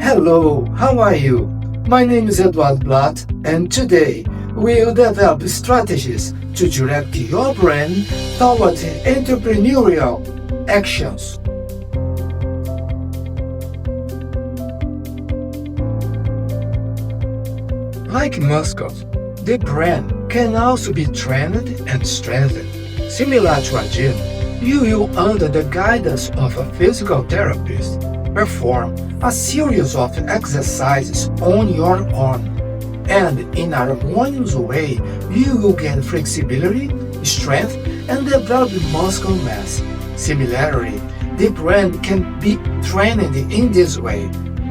Hello, how are you? My name is Eduardo Blatt, and today we'll develop strategies to direct your brain toward entrepreneurial actions. Like muscles, the brain can also be trained and strengthened. Similar to a gym, you will, under the guidance of a physical therapist, perform a series of exercises on your own. And in a harmonious way, you will gain flexibility, strength, and develop muscle mass. Similarly, the brain can be trained in this way.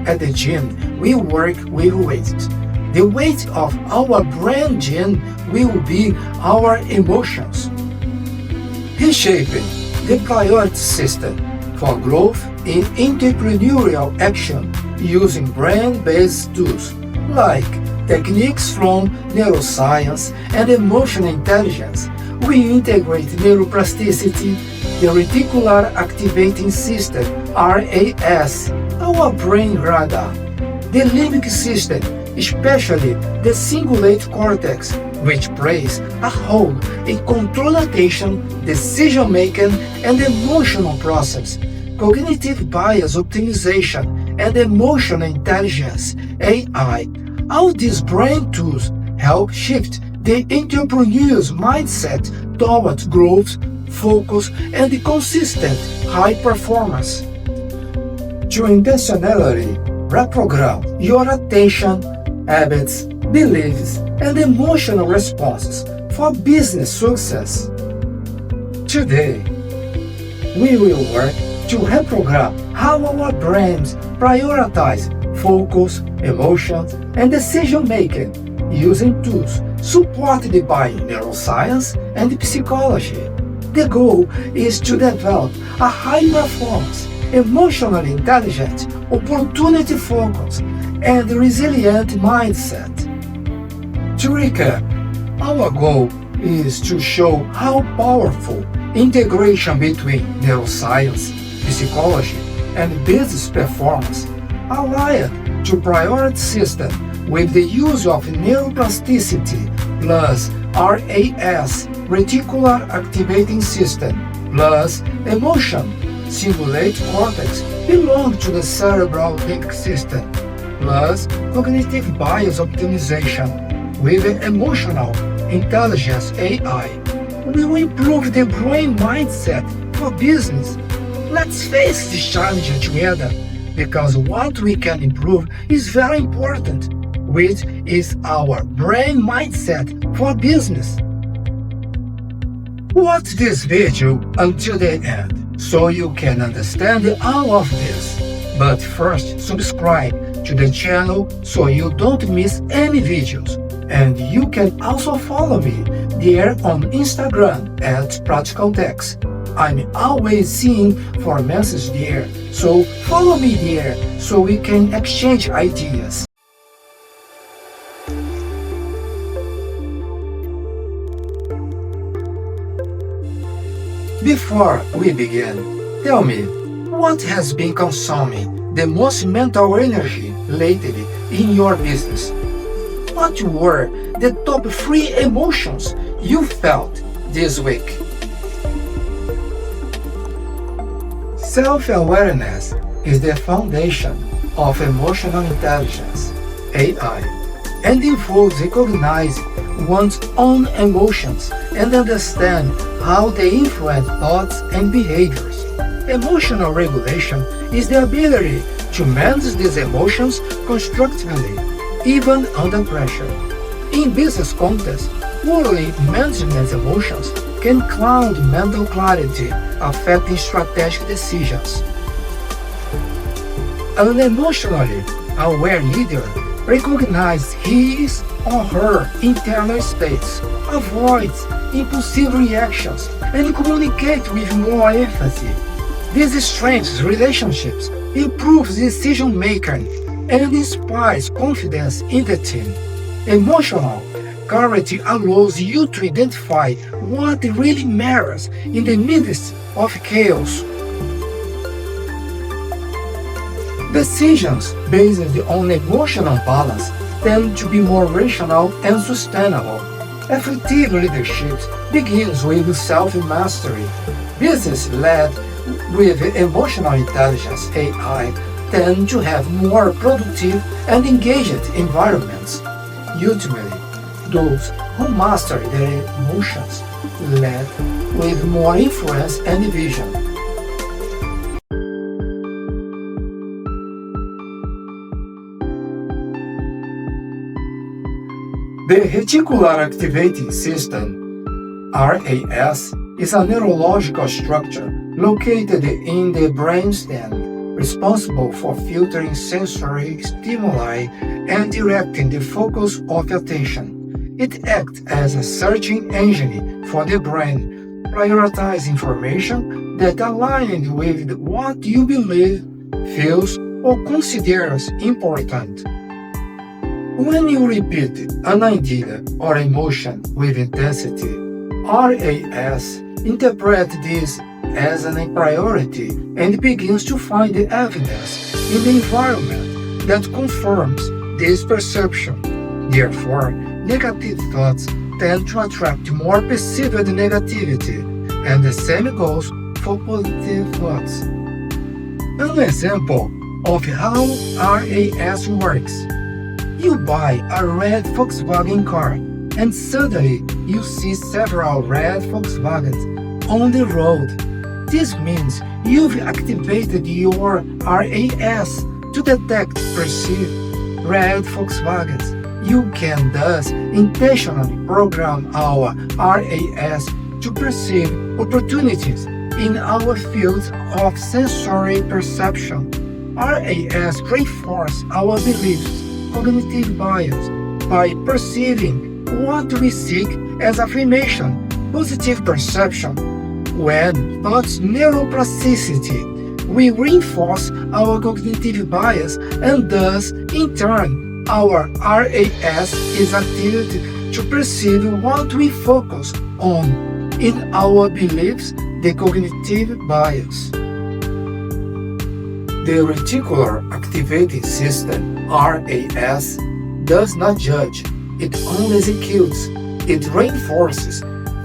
At the gym, we work with weights. The weight of our brain gene will be our emotions. Reshaping the priority system for growth in entrepreneurial action using brain-based tools like techniques from neuroscience and emotional intelligence. We integrate neuroplasticity, the Reticular Activating System, RAS, our brain radar, the limbic system, especially the cingulate cortex, which plays a role in control attention, decision-making, and emotional process, cognitive bias optimization, and emotional intelligence, AI. All these brain tools help shift the entrepreneur's mindset towards growth, focus, and consistent high performance. To intentionally reprogram your attention, habits, beliefs, and emotional responses for business success. Today, we will work to reprogram how our brains prioritize focus, emotions, and decision-making using tools supported by neuroscience and psychology. The goal is to develop a high-performance, emotionally intelligent, opportunity-focused, and resilient mindset. To recap, our goal is to show how powerful integration between neuroscience, psychology, and business performance aligned to priority system with the use of neuroplasticity plus RAS, Reticular Activating System, plus emotion, cingulate cortex belong to the cerebral limbic system, plus cognitive bias optimization with emotional intelligence AI will improve the brain mindset for business. Let's face this challenge together, because what we can improve is very important, which is our brain mindset for business. Watch this video until the end so you can understand all of this. But first, subscribe to the channel so you don't miss any videos. And you can also follow me there on Instagram at Practical Techs. I'm always seeing for messages there, so follow me there so we can exchange ideas. Before we begin, tell me, what has been consuming the most mental energy lately in your business? What were the top 3 emotions you felt this week? Self-awareness is the foundation of emotional intelligence, AI, and involves recognizing one's own emotions and understand how they influence thoughts and behaviors. Emotional regulation is the ability to manage these emotions constructively, even under pressure. In business context, poorly management emotions can cloud mental clarity, affecting strategic decisions. An emotionally aware leader recognizes his or her internal states, avoids impulsive reactions, and communicates with more empathy. This strengthens relationships, improves decision-making, and inspires confidence in the team. Emotional clarity allows you to identify what really matters in the midst of chaos. Decisions based on emotional balance tend to be more rational and sustainable. Effective leadership begins with self-mastery. Business led with emotional intelligence (AI) tend to have more productive and engaged environments. Ultimately, those who master their emotions lead with more influence and vision. The Reticular Activating System (RAS) is a neurological structure located in the brainstem responsible for filtering sensory stimuli and directing the focus of attention. It acts as a searching engine for the brain, prioritizing information that aligns with what you believe, feels, or considers important. When you repeat an idea or emotion with intensity, RAS interprets this as a priority and begins to find the evidence in the environment that confirms this perception. Therefore, negative thoughts tend to attract more perceived negativity, and the same goes for positive thoughts. An example of how RAS works. You buy a red Volkswagen car, and suddenly you see several red Volkswagens on the road. This means you've activated your RAS to detect perceive red Volkswagens. You can thus intentionally program our RAS to perceive opportunities in our fields of sensory perception. RAS reinforces our beliefs, cognitive bias, by perceiving what we seek as affirmation, positive perception. When thoughts neuroplasticity, we reinforce our cognitive bias and thus, in turn, our RAS is activated to perceive what we focus on in our beliefs, the cognitive bias. The Reticular Activating System (RAS) does not judge, it only executes. It reinforces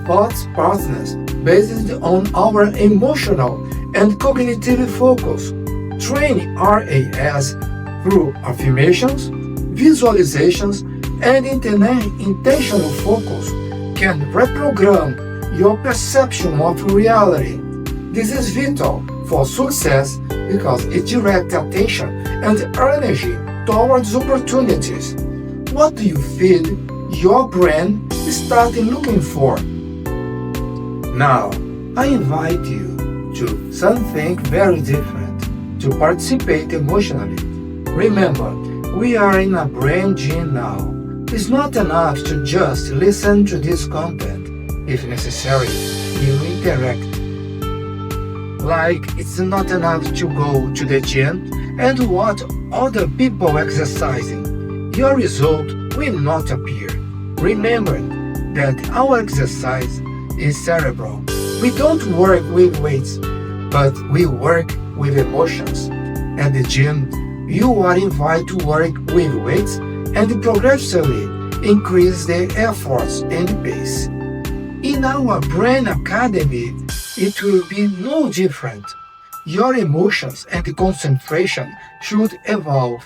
thought patterns based on our emotional and cognitive focus. Training RAS through affirmations, visualizations, and intentional focus can reprogram your perception of reality. This is vital for success because it directs attention and energy towards opportunities. What do you feel your brain is starting looking for? Now, I invite you to something very different, to participate emotionally. Remember, we are in a brain gym now. It's not enough to just listen to this content. If necessary, you interact. Like it's not enough to go to the gym and watch other people exercising. Your result will not appear. Remember that our exercise is cerebral. We don't work with weights, but we work with emotions. At the gym, you are invited to work with weights and progressively increase the efforts and pace. In our Brain Academy, it will be no different. Your emotions and concentration should evolve.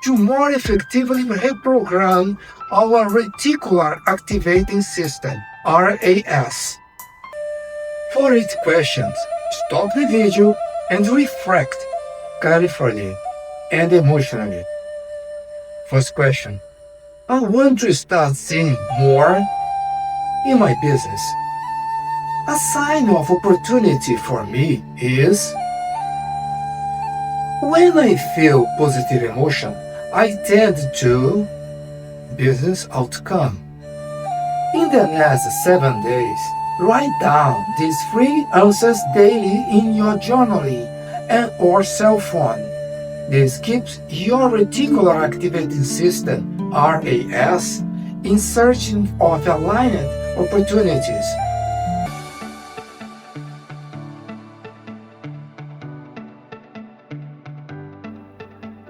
To more effectively reprogram our Reticular Activating System, (RAS). For each question, stop the video and reflect carefully and emotionally. First question: I want to start seeing more in my business. A sign of opportunity for me is when I feel positive emotion, I tend to business outcome. In the next 7 days, write down these 3 answers daily in your journaling and or cell phone. This keeps your Reticular Activating System (RAS) in search of aligned opportunities.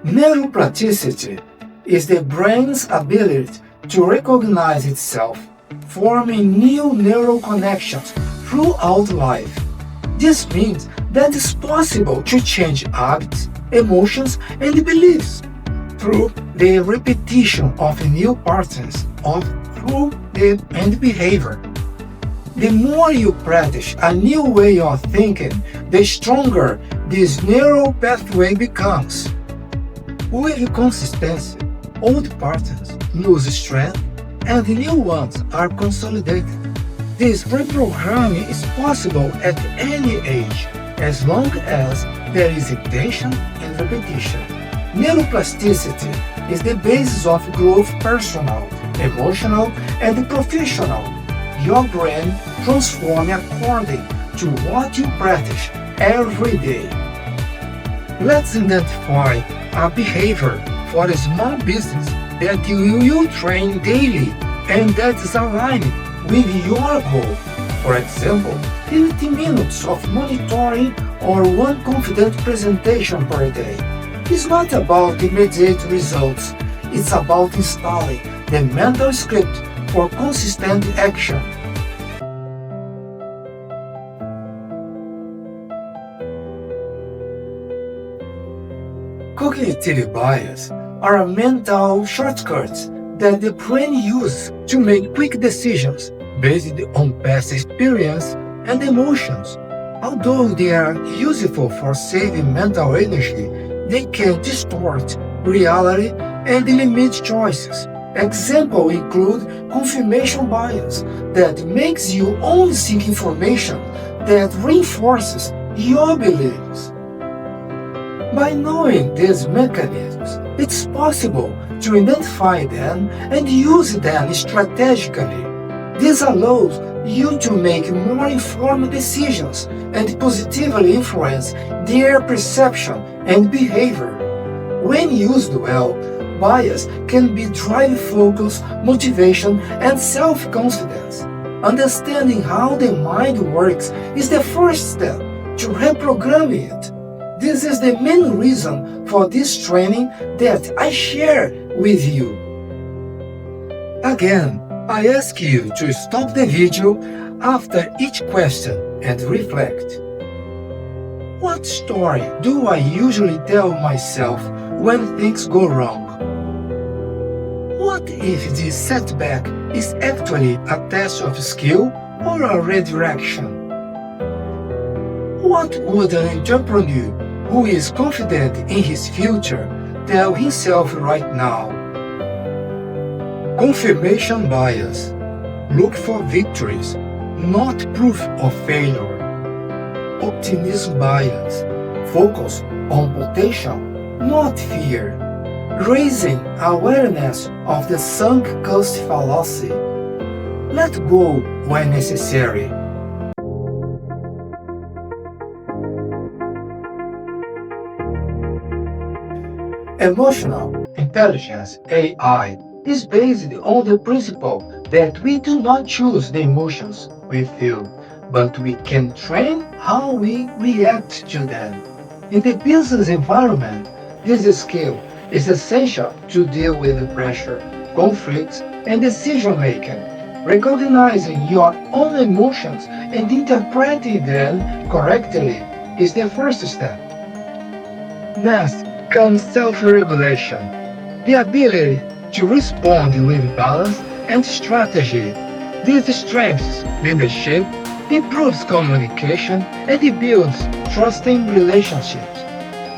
Neuroplasticity is the brain's ability to recognize itself, forming new neural connections throughout life. This means that it's possible to change habits, emotions, and beliefs through the repetition of new patterns and behavior. The more you practice a new way of thinking, the stronger this neural pathway becomes. With consistency, old patterns lose strength and new ones are consolidated. This reprogramming is possible at any age, as long as there is intention and repetition. Neuroplasticity is the basis of growth personal, emotional, and professional. Your brain transforms according to what you practice every day. Let's identify a behavior for a small business that you will train daily and that is aligned with your goal. For example, 50 minutes of monitoring or one confident presentation per day. It's not about immediate results, it's about installing the mental script for consistent action. Cognitive bias are mental shortcuts that the brain uses to make quick decisions based on past experience and emotions. Although they are useful for saving mental energy, they can distort reality and limit choices. Examples include confirmation bias that makes you only seek information that reinforces your beliefs. By knowing these mechanisms, it's possible to identify them and use them strategically. This allows you to make more informed decisions and positively influence their perception and behavior. When used well, bias can be drive focus, motivation, and self-confidence. Understanding how the mind works is the first step to reprogramming it. This is the main reason for this training that I share with you. Again, I ask you to stop the video after each question and reflect. What story do I usually tell myself when things go wrong? What if this setback is actually a test of skill or a redirection? What would an entrepreneur who is confident in his future tell himself right now? Confirmation bias. Look for victories, not proof of failure. Optimism bias. Focus on potential, not fear. Raising awareness of the sunk cost fallacy. Let go when necessary. Emotional intelligence, AI, is based on the principle that we do not choose the emotions we feel, but we can train how we react to them. In the business environment, this skill is essential to deal with pressure, conflicts, and decision-making. Recognizing your own emotions and interpreting them correctly is the first step. Next comes self-regulation, the ability to respond with balance and strategy. This strengthens leadership, improves communication, and builds trusting relationships.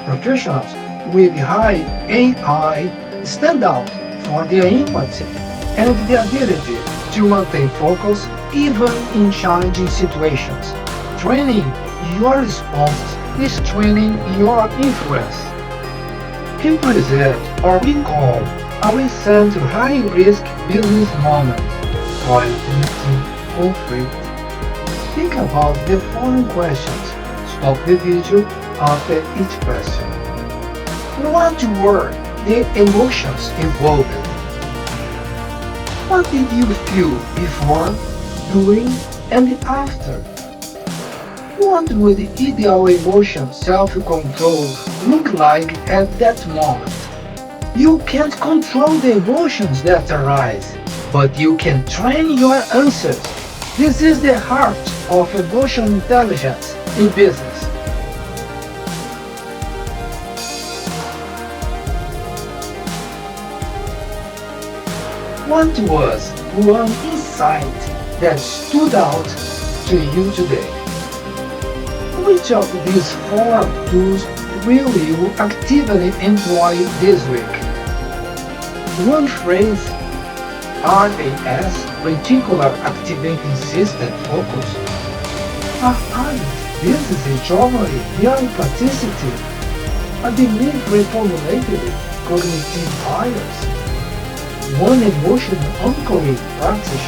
Professionals with high AI stand out for their empathy and the ability to maintain focus even in challenging situations. Training your responses is training your influence. Represent or recall a recent high-risk business moment while meeting conflict. Think about the following questions. Stop the video after each question. What were the emotions involved? What did you feel before, during, and after? What would ideal emotion self-control look like at that moment? You can't control the emotions that arise, but you can train your answers. This is the heart of emotional intelligence in business. What was one insight that stood out to you today? Which of these 4 tools will you actively employ this week? One phrase, RAS, Reticular Activating System focus. This is a journey neuroplasticity. I believe reformulated cognitive bias. One emotional anchoring practice.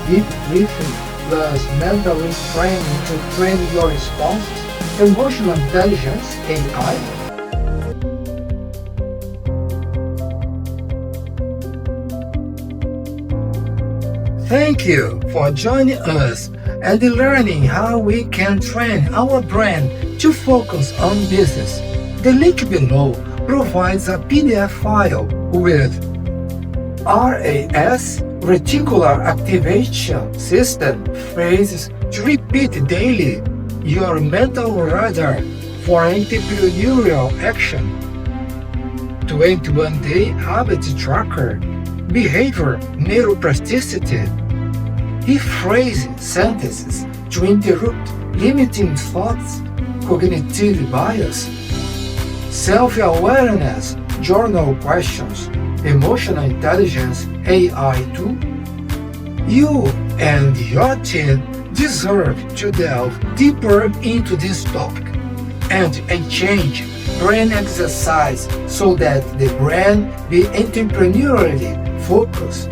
Deep breathing plus mental reframing to train your responses. Emotional intelligence AI. Thank you for joining us and learning how we can train our brain to focus on business. The link below provides a PDF file with RAS, Reticular Activation System phrases to repeat daily, your mental radar for entrepreneurial action, 21-day habit tracker, behavior neuroplasticity, rephrase sentences to interrupt limiting thoughts, cognitive bias, self-awareness, journal questions, emotional intelligence AI tool. You and your team deserve to delve deeper into this topic and change brain exercise so that the brain be entrepreneurially focused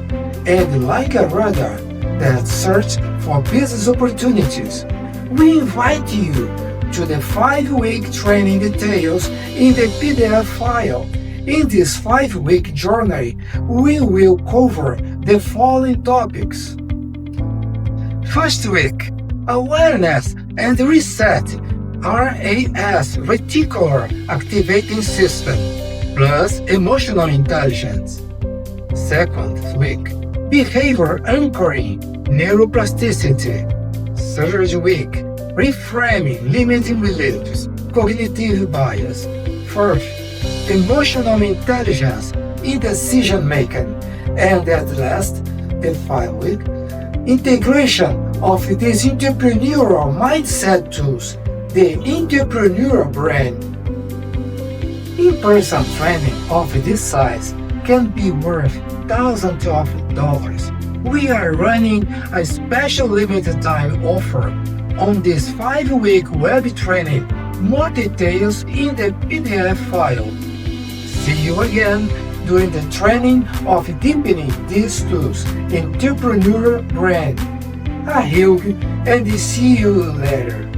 and like a radar that searches for business opportunities. We invite you to the 5-week training details in the PDF file. In this 5-week journey, we will cover the following topics. First week, awareness and reset, RAS, Reticular Activating System, plus emotional intelligence. Second week, behavior anchoring, neuroplasticity. Third week, reframing limiting beliefs, cognitive bias. Fourth, emotional intelligence in decision making. And at last, the 5-week, integration of these entrepreneurial mindset tools, the entrepreneurial brain. In-person training of this size can be worth thousands of dollars. We are running a special limited time offer on this 5-week web training. More details in the PDF file. See you again during the training of deepening these tools in entrepreneurial brain. I hope and see you later.